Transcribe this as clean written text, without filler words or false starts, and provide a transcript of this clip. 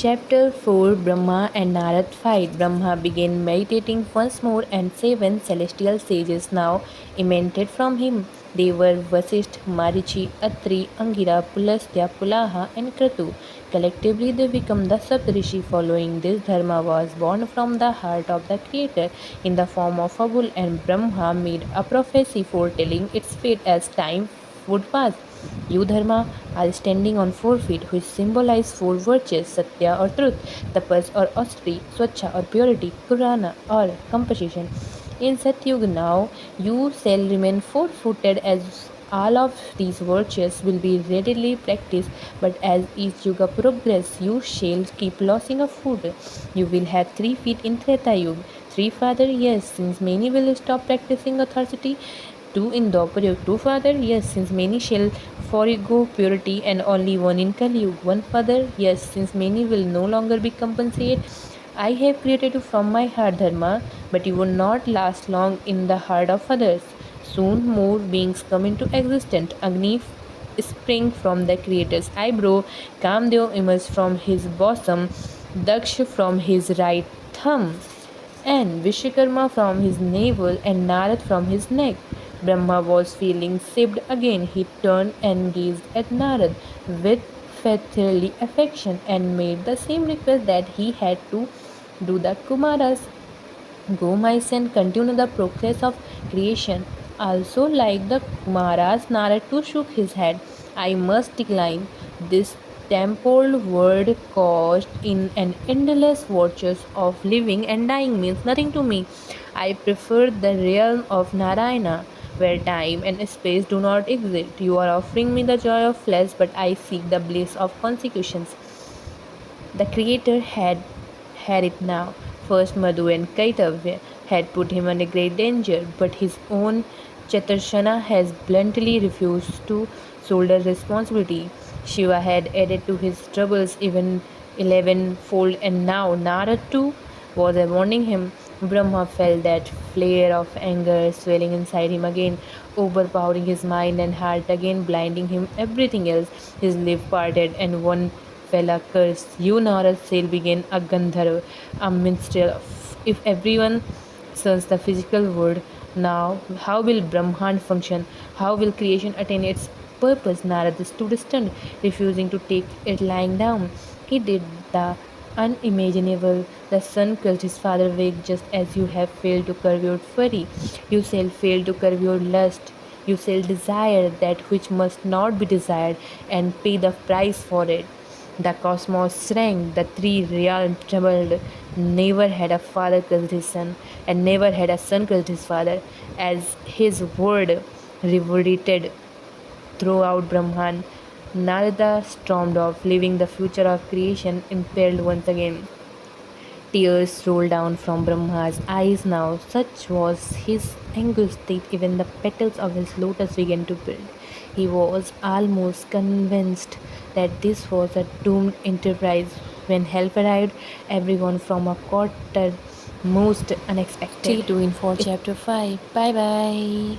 Chapter 4 Brahma and Narad fight. Brahma began meditating once more, and 7 celestial sages now emanated from him. They were Vasishtha, Marichi, Atri, Angira, Pulastya, Pulaha, and Kratu. Collectively, they become the Saptarishi. Following this, Dharma was born from the heart of the Creator in the form of a bull, and Brahma made a prophecy foretelling its fate as time would pass. You, Dharma, are standing on 4 feet, which symbolize 4 virtues: Satya or truth, Tapas or austerity, Swachha or purity, Purana or compassion. In Satyuga now, you shall remain 4 footed, as all of these virtues will be readily practiced, but as each yuga progresses, you shall keep losing of food. You will have 3 feet in Treta Yuga. 3 father, yes, since many will stop practicing authority. 2 in Dwapar, 2 father, yes, since many shall forego purity, and only 1 in Kali Yuga. 1 father, yes, since many will no longer be compensated. I have created you from my heart, Dharma, but you will not last long in the heart of others. Soon more beings come into existence. Agni spring from the Creator's eyebrow, Kamdev emerged from his bosom, Daksh from his right thumb, and Vishwakarma from his navel, and Narad from his neck. Brahma was feeling saved again. He turned and gazed at Narad with fatherly affection, and made the same request that he had to do the Kumaras. Go, my son, continue the progress of creation. Also, like the Kumaras, Narad too shook his head. I must decline. This temporal world caused in an endless vortex of living and dying means nothing to me. I prefer the realm of Narayana, where time and space do not exist. You are offering me the joy of flesh, but I seek the bliss of consecutions. The Creator had it now. First, Madhu and Kaitavya had put him under great danger, but his own Chatarshana has bluntly refused to shoulder responsibility. Shiva had added to his troubles even 11-fold, and now Narad too was warning him. Brahma felt that flare of anger swelling inside him again, overpowering his mind and heart again, blinding him everything else. His lip parted, and one fell a curse. You, Narad, shall begin a Gandharva, a minstrel. If everyone serves the physical world, now how will Brahman function? How will creation attain its purpose? Narad stood stunned, refusing to take it lying down. He did the unimaginable. The son killed his father awake, just as you have failed to curb your fury. You shall fail to curb your lust. You shall desire that which must not be desired, and pay the price for it. The cosmos shrank, the 3 realms trembled. Never had a father killed his son, and never had a son killed his father, as his word reverberated throughout Brahman. Narada stormed off, leaving the future of creation impaled once again. Tears rolled down from Brahma's eyes now. Such was his anguish that even the petals of his lotus began to build. He was almost convinced that this was a doomed enterprise. When help arrived, everyone from a quarter most unexpected. Stay tuned for chapter 5. Bye bye.